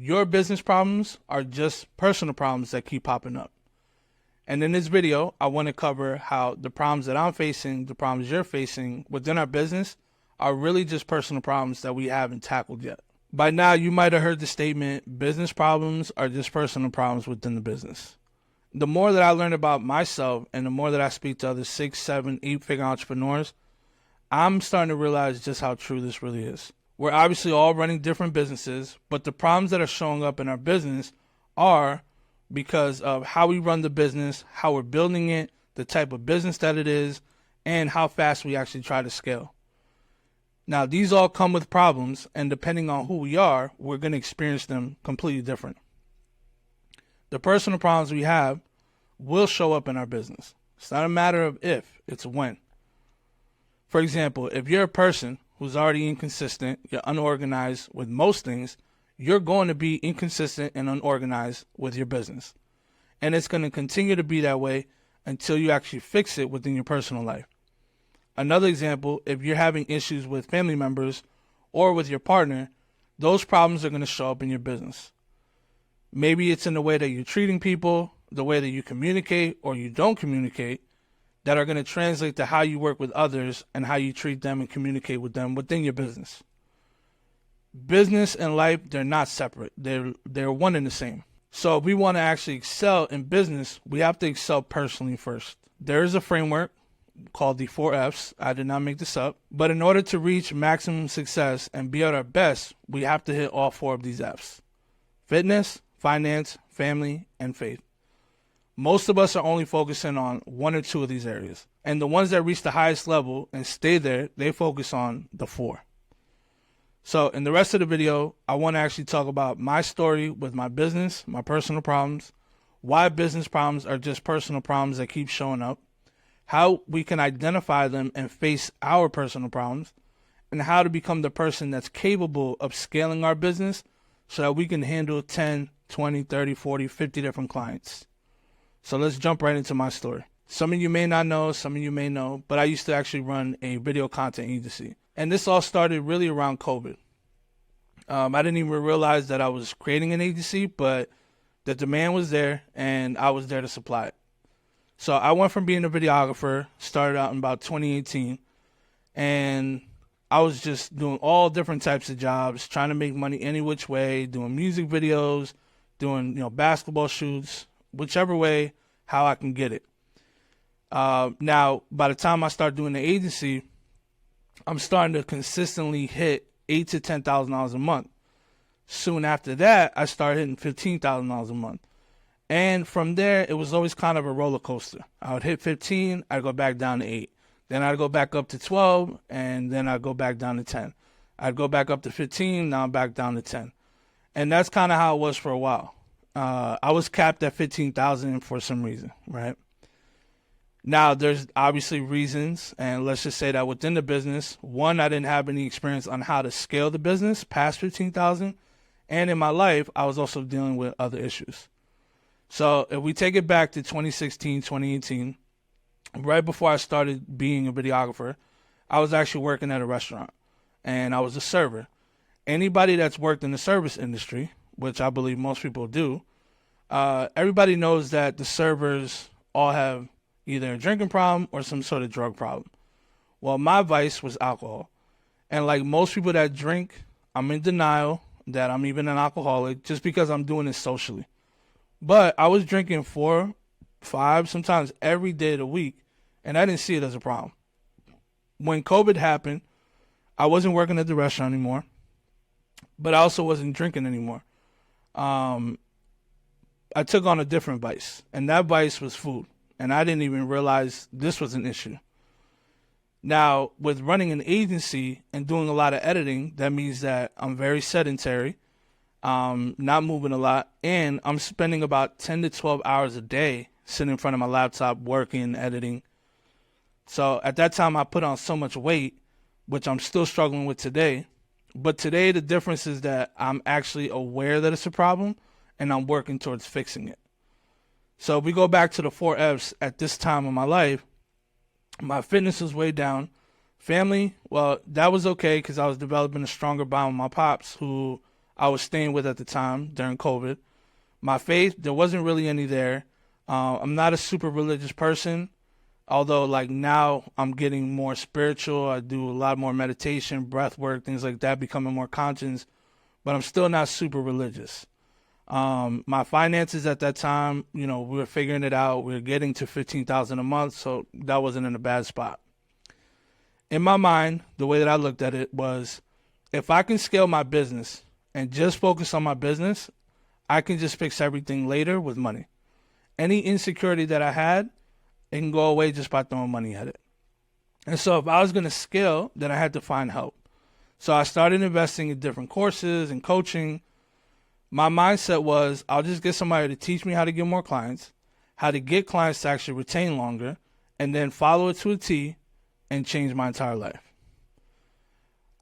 Your business problems are just personal problems that keep popping up. And in this video, I want to cover how the problems that I'm facing, the problems you're facing within our business are really just personal problems that we haven't tackled yet. By now, you might have heard the statement, business problems are just personal problems within the business. The more that I learn about myself and the more that I speak to other 6, 7, 8-figure entrepreneurs, I'm starting to realize just how true this really is. We're obviously all running different businesses, but the problems that are showing up in our business are because of how we run the business, how we're building it, the type of business that it is, and how fast we actually try to scale. Now, these all come with problems, and depending on who we are, we're going to experience them completely different. The personal problems we have will show up in our business. It's not a matter of if, it's when. For example, if you're a person who's already inconsistent, you're unorganized with most things, you're going to be inconsistent and unorganized with your business. And it's going to continue to be that way until you actually fix it within your personal life. Another example, if you're having issues with family members or with your partner, those problems are going to show up in your business. Maybe it's in the way that you're treating people, the way that you communicate or you don't communicate, that are going to translate to how you work with others and how you treat them and communicate with them within your business. Business and life, they're not separate. They're one and the same. So if we want to actually excel in business, we have to excel personally first. There is a framework called the 4 Fs. I did not make this up. But in order to reach maximum success and be at our best, we have to hit all 4 of these Fs. Fitness, finance, family, and faith. Most of us are only focusing on 1 or 2 of these areas. And the ones that reach the highest level and stay there, they focus on the 4. So in the rest of the video, I want to actually talk about my story with my business, my personal problems, why business problems are just personal problems that keep showing up, how we can identify them and face our personal problems, and how to become the person that's capable of scaling our business so that we can handle 10, 20, 30, 40, 50 different clients. So let's jump right into my story. Some of you may not know, some of you may know, but I used to actually run a video content agency. And this all started really around COVID. I didn't even realize that I was creating an agency, but the demand was there and I was there to supply it. So I went from being a videographer, started out in about 2018, and I was just doing all different types of jobs, trying to make money any which way, doing music videos, doing basketball shoots, whichever way, how I can get it. Now, by the time I start doing the agency, I'm starting to consistently hit $8,000 to $10,000 a month. Soon after that, I started hitting $15,000 a month. And from there, it was always kind of a roller coaster. I would hit 15, I'd go back down to 8. Then I'd go back up to 12, and then I'd go back down to 10. I'd go back up to 15, now I'm back down to 10. And that's kind of how it was for a while. I was capped at 15,000 for some reason, right? Now, there's obviously reasons, and let's just say that within the business, one, I didn't have any experience on how to scale the business past 15,000, and in my life, I was also dealing with other issues. So if we take it back to 2016, 2018, right before I started being a videographer, I was actually working at a restaurant, and I was a server. Anybody that's worked in the service industry, which I believe most people do, everybody knows that the servers all have either a drinking problem or some sort of drug problem. Well, my vice was alcohol. And like most people that drink, I'm in denial that I'm even an alcoholic just because I'm doing this socially. But I was drinking 4, 5, sometimes every day of the week, and I didn't see it as a problem. When COVID happened, I wasn't working at the restaurant anymore, but I also wasn't drinking anymore. I took on a different vice, and that vice was food. And I didn't even realize this was an issue. Now, with running an agency and doing a lot of editing, that means that I'm very sedentary, not moving a lot, and I'm spending about 10 to 12 hours a day sitting in front of my laptop working, editing. So at that time, I put on so much weight, which I'm still struggling with today. But today, the difference is that I'm actually aware that it's a problem, and I'm working towards fixing it. So if we go back to the 4 Fs at this time of my life, my fitness was way down. Family, well, that was okay because I was developing a stronger bond with my pops, who I was staying with at the time during COVID. My faith, there wasn't really any there. I'm not a super religious person, although like now I'm getting more spiritual. I do a lot more meditation, breath work, things like that, becoming more conscious, but I'm still not super religious. My finances at that time, we were figuring it out. We were getting to 15,000 a month, so that wasn't in a bad spot. In my mind, the way that I looked at it was, if I can scale my business and just focus on my business, I can just fix everything later with money. Any insecurity that I had, it can go away just by throwing money at it. And so if I was going to scale, then I had to find help. So I started investing in different courses and coaching. My mindset was, I'll just get somebody to teach me how to get more clients, how to get clients to actually retain longer, and then follow it to a T and change my entire life.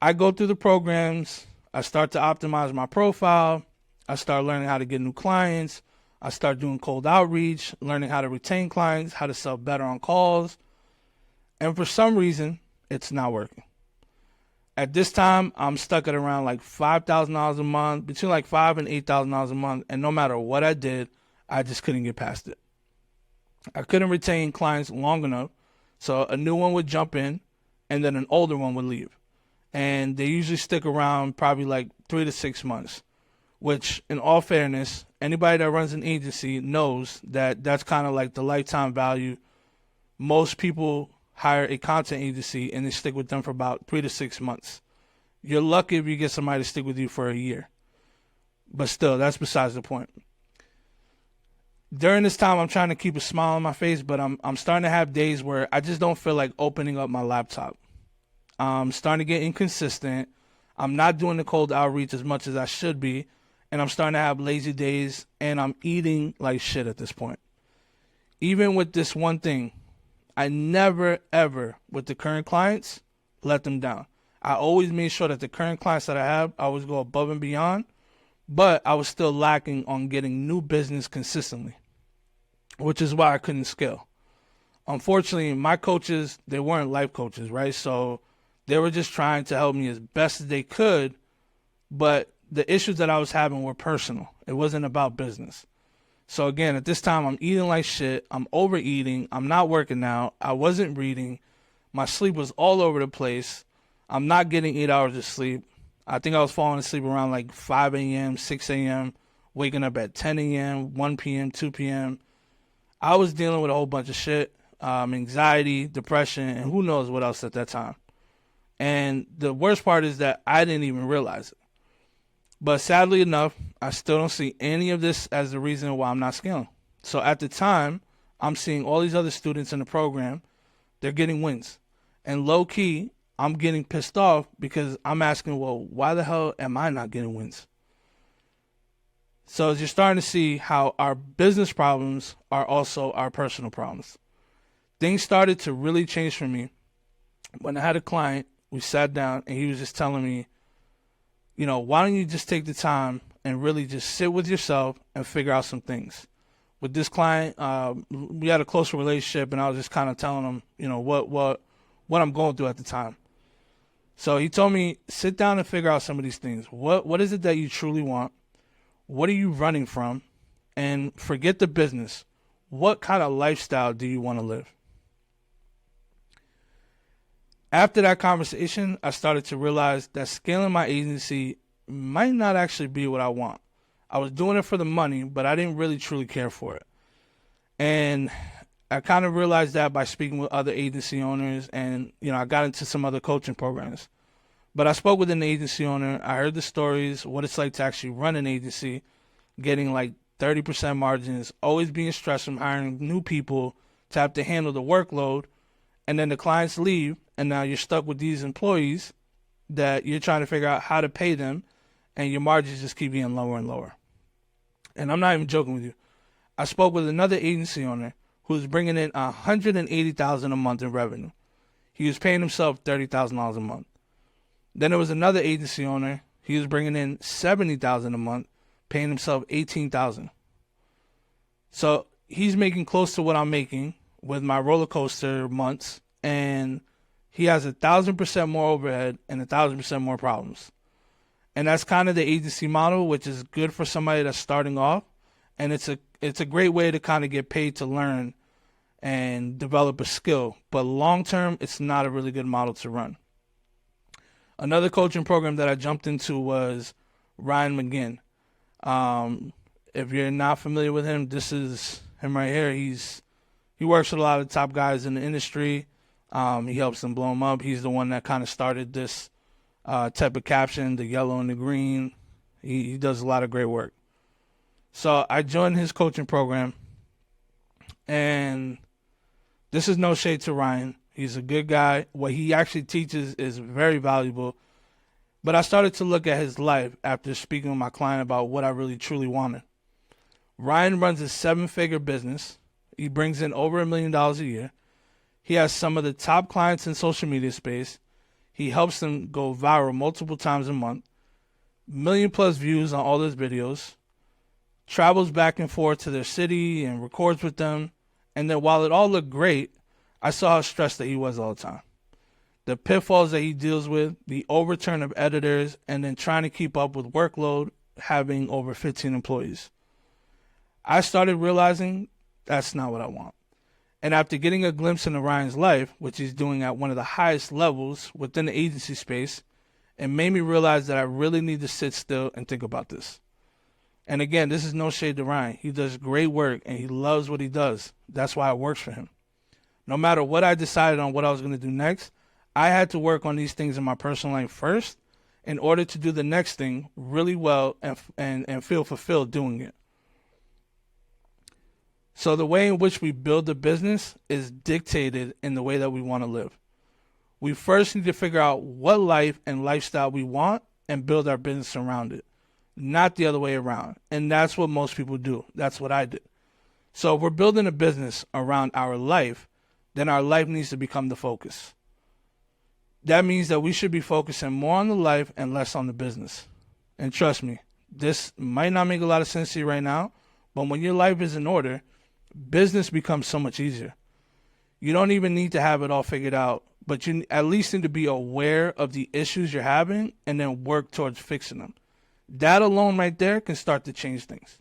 I go through the programs. I start to optimize my profile. I start learning how to get new clients. I start doing cold outreach, learning how to retain clients, how to sell better on calls. And for some reason, it's not working. At this time, I'm stuck at around like $5,000 a month, between like $5,000 and $8,000 a month. And no matter what I did, I just couldn't get past it. I couldn't retain clients long enough. So a new one would jump in and then an older one would leave. And they usually stick around probably like 3 to 6 months, which in all fairness, anybody that runs an agency knows that that's kind of like the lifetime value. Most people hire a content agency and they stick with them for about 3 to 6 months. You're lucky if you get somebody to stick with you for a year. But still, that's besides the point. During this time, I'm trying to keep a smile on my face, but I'm starting to have days where I just don't feel like opening up my laptop. I'm starting to get inconsistent. I'm not doing the cold outreach as much as I should be, and I'm starting to have lazy days, and I'm eating like shit at this point. Even with this one thing, I never, ever, with the current clients, let them down. I always made sure that the current clients that I have, I always go above and beyond, but I was still lacking on getting new business consistently, which is why I couldn't scale. Unfortunately, my coaches, they weren't life coaches, right? So they were just trying to help me as best as they could, but the issues that I was having were personal. It wasn't about business. So again, at this time, I'm eating like shit. I'm overeating. I'm not working out. I wasn't reading. My sleep was all over the place. I'm not getting 8 hours of sleep. I think I was falling asleep around like 5 a.m., 6 a.m., waking up at 10 a.m., 1 p.m., 2 p.m. I was dealing with a whole bunch of shit, anxiety, depression, and who knows what else at that time. And the worst part is that I didn't even realize it. But sadly enough, I still don't see any of this as the reason why I'm not scaling. So at the time, I'm seeing all these other students in the program, they're getting wins. And low key, I'm getting pissed off because I'm asking, well, why the hell am I not getting wins? So as you're starting to see how our business problems are also our personal problems. Things started to really change for me when I had a client. We sat down and he was just telling me, why don't you just take the time and really just sit with yourself and figure out some things. With this client, we had a closer relationship, and I was just kind of telling him, what I'm going through at the time. So he told me, sit down and figure out some of these things. What is it that you truly want? What are you running from? And forget the business. What kind of lifestyle do you want to live? After that conversation, I started to realize that scaling my agency might not actually be what I want. I was doing it for the money, but I didn't really truly care for it. And I kind of realized that by speaking with other agency owners, and I got into some other coaching programs. But I spoke with an agency owner. I heard the stories, what it's like to actually run an agency, getting like 30% margins, always being stressed from hiring new people to have to handle the workload. And then the clients leave, and now you're stuck with these employees that you're trying to figure out how to pay them, and your margins just keep getting lower and lower. And I'm not even joking with you. I spoke with another agency owner who was bringing in $180,000 a month in revenue. He was paying himself $30,000 a month. Then there was another agency owner. He was bringing in $70,000 a month, paying himself $18,000. So he's making close to what I'm making with my roller coaster months, and he has 1,000% more overhead and 1,000% more problems. And that's kind of the agency model, which is good for somebody that's starting off. And it's a great way to kind of get paid to learn and develop a skill. But long term, it's not a really good model to run. Another coaching program that I jumped into was Ryan McGinn. If you're not familiar with him, this is him right here. He works with a lot of top guys in the industry. He helps them blow them up. He's the one that kind of started this type of caption, the yellow and the green. He does a lot of great work. So I joined his coaching program, and this is no shade to Ryan. He's a good guy. What he actually teaches is very valuable. But I started to look at his life after speaking with my client about what I really truly wanted. Ryan runs a 7-figure business. He brings in over $1 million a year. He has some of the top clients in social media space. He helps them go viral multiple times a month. 1 million+ views on all his videos. Travels back and forth to their city and records with them. And then while it all looked great, I saw how stressed that he was all the time. The pitfalls that he deals with, the overturn of editors, and then trying to keep up with workload, having over 15 employees. I started realizing that's not what I want. And after getting a glimpse into Ryan's life, which he's doing at one of the highest levels within the agency space, it made me realize that I really need to sit still and think about this. And again, this is no shade to Ryan. He does great work and he loves what he does. That's why it works for him. No matter what I decided on what I was going to do next, I had to work on these things in my personal life first in order to do the next thing really well and feel fulfilled doing it. So the way in which we build the business is dictated in the way that we want to live. We first need to figure out what life and lifestyle we want and build our business around it, not the other way around. And that's what most people do. That's what I did. So if we're building a business around our life, then our life needs to become the focus. That means that we should be focusing more on the life and less on the business. And trust me, this might not make a lot of sense to you right now, but when your life is in order, business becomes so much easier. You don't even need to have it all figured out, but you at least need to be aware of the issues you're having and then work towards fixing them. That alone right there can start to change things.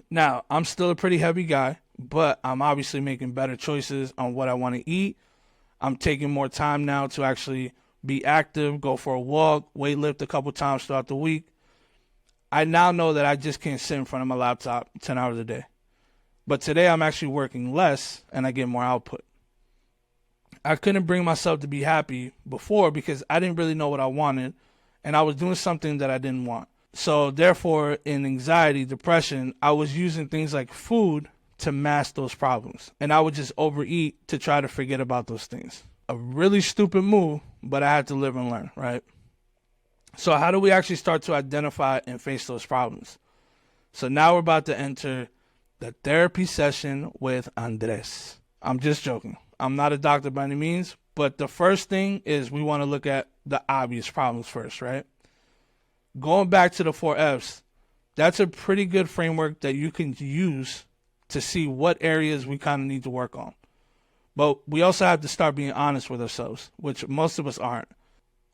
Now, I'm still a pretty heavy guy, but I'm obviously making better choices on what I want to eat. I'm taking more time now to actually be active, go for a walk, weight lift a couple times throughout the week. I now know that I just can't sit in front of my laptop 10 hours a day. But today I'm actually working less and I get more output. I couldn't bring myself to be happy before because I didn't really know what I wanted and I was doing something that I didn't want. So therefore, in anxiety, depression, I was using things like food to mask those problems. And I would just overeat to try to forget about those things. A really stupid move, but I had to live and learn, right? So how do we actually start to identify and face those problems? So now we're about to enter the therapy session with Andres. I'm just joking. I'm not a doctor by any means, but the first thing is we want to look at the obvious problems first, right? Going back to the 4 F's, that's a pretty good framework that you can use to see what areas we kind of need to work on. But we also have to start being honest with ourselves, which most of us aren't.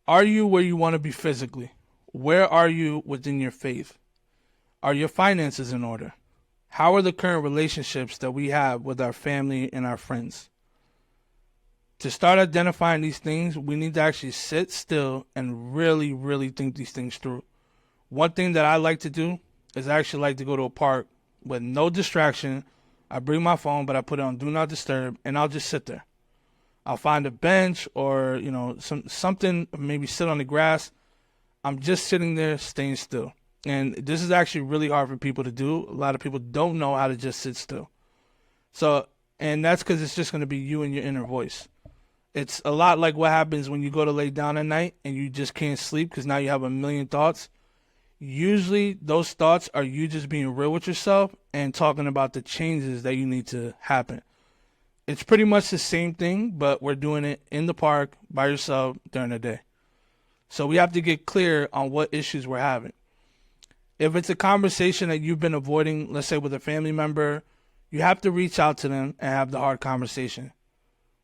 Are you where you want to be physically? Where are you within your faith? Are your finances in order? How are the current relationships that we have with our family and our friends? To start identifying these things, we need to actually sit still and really, really think these things through. One thing that I like to do is I actually like to go to a park with no distraction. I bring my phone, but I put it on Do Not Disturb, and I'll just sit there. I'll find a bench or, something, maybe sit on the grass. I'm just sitting there, staying still. And this is actually really hard for people to do. A lot of people don't know how to just sit still. So, and that's because it's just going to be you and your inner voice. It's a lot like what happens when you go to lay down at night and you just can't sleep because now you have a million thoughts. Usually those thoughts are you just being real with yourself and talking about the changes that you need to happen. It's pretty much the same thing, but we're doing it in the park by yourself during the day. So we have to get clear on what issues we're having. If it's a conversation that you've been avoiding, let's say with a family member, you have to reach out to them and have the hard conversation.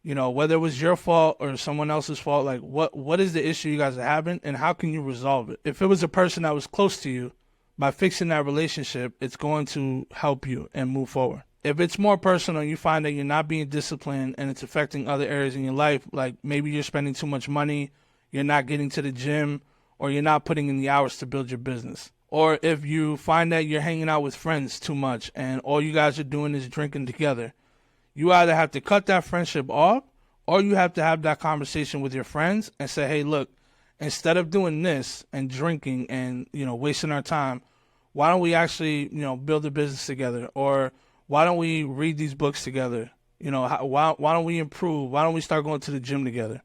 You know, whether it was your fault or someone else's fault, like what is the issue you guys are having and how can you resolve it? If it was a person that was close to you, by fixing that relationship, it's going to help you and move forward. If it's more personal, you find that you're not being disciplined and it's affecting other areas in your life, like maybe you're spending too much money, you're not getting to the gym, or you're not putting in the hours to build your business. Or if you find that you're hanging out with friends too much and all you guys are doing is drinking together, you either have to cut that friendship off or you have to have that conversation with your friends and say, hey, look, instead of doing this and drinking and, wasting our time, why don't we actually, build a business together? Or why don't we read these books together? Why don't we improve? Why don't we start going to the gym together?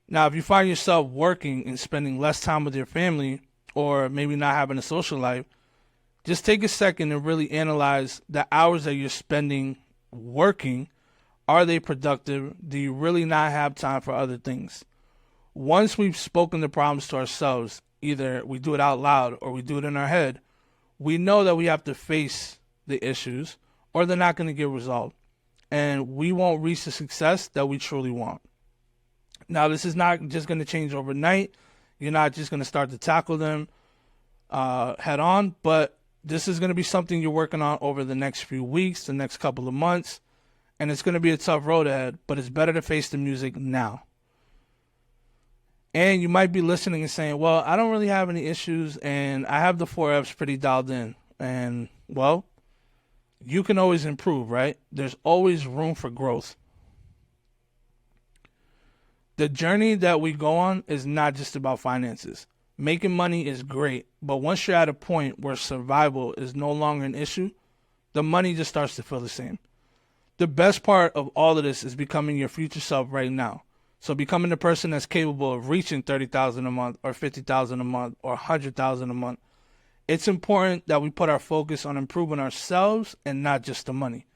Now, if you find yourself working and spending less time with your family or maybe not having a social life, just take a second and really analyze the hours that you're spending working. Are they productive? Do you really not have time for other things? Once we've spoken the problems to ourselves, either we do it out loud or we do it in our head, we know that we have to face the issues or they're not going to get resolved. And we won't reach the success that we truly want. Now, this is not just going to change overnight. You're not just going to start to tackle them head on, but this is going to be something you're working on over the next few weeks, the next couple of months, and it's going to be a tough road ahead, but it's better to face the music now. And you might be listening and saying, well, I don't really have any issues, and I have the 4Fs pretty dialed in. And, well, you can always improve, right? There's always room for growth. The journey that we go on is not just about finances. Making money is great, but once you're at a point where survival is no longer an issue, the money just starts to feel the same. The best part of all of this is becoming your future self right now. So becoming the person that's capable of reaching $30,000 a month or $50,000 a month or $100,000 a month. It's important that we put our focus on improving ourselves and not just the money.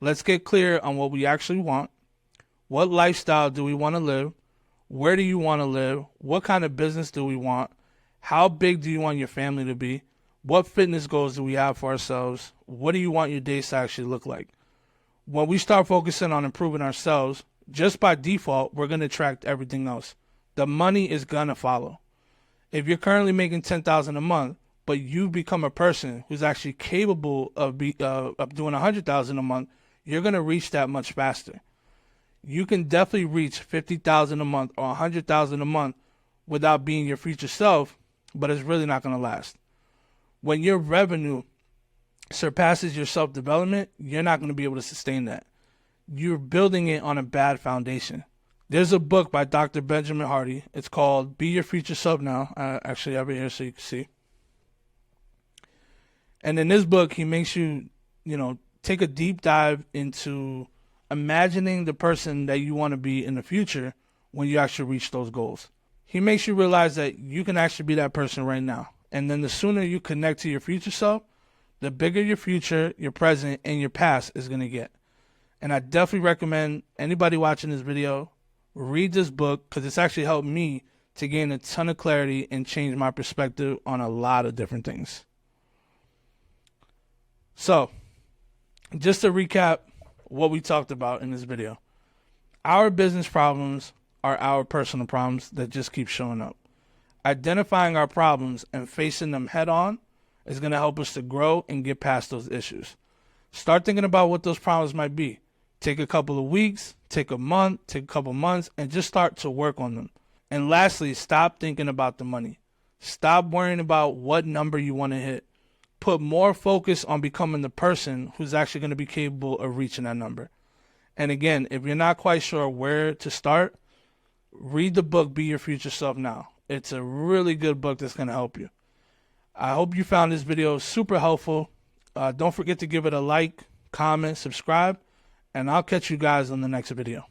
Let's get clear on what we actually want. What lifestyle do we want to live? Where do you want to live? What kind of business do we want? How big do you want your family to be? What fitness goals do we have for ourselves? What do you want your days to actually look like? When we start focusing on improving ourselves, just by default, we're going to attract everything else. The money is going to follow. If you're currently making $10,000 a month, but you become a person who's actually capable of doing $100,000 a month, you're going to reach that much faster. You can definitely reach $50,000 a month or $100,000 a month without being your future self, but it's really not going to last. When your revenue surpasses your self-development, you're not going to be able to sustain that. You're building it on a bad foundation. There's a book by Dr. Benjamin Hardy. It's called Be Your Future Self Now. I actually have it here so you can see. And in this book, he makes you, take a deep dive into imagining the person that you want to be in the future when you actually reach those goals. He makes you realize that you can actually be that person right now. And then the sooner you connect to your future self, the bigger your future, your present, and your past is going to get. And I definitely recommend anybody watching this video read this book because it's actually helped me to gain a ton of clarity and change my perspective on a lot of different things. So, just to recap what we talked about in this video. Our business problems are our personal problems that just keep showing up. Identifying our problems and facing them head on is going to help us to grow and get past those issues. Start thinking about what those problems might be. Take a couple of weeks, take a month, take a couple months, and just start to work on them. And lastly, stop thinking about the money. Stop worrying about what number you want to hit. Put more focus on becoming the person who's actually going to be capable of reaching that number. And again, if you're not quite sure where to start, read the book, Be Your Future Self Now. It's a really good book that's going to help you. I hope you found this video super helpful. Don't forget to give it a like, comment, subscribe, and I'll catch you guys on the next video.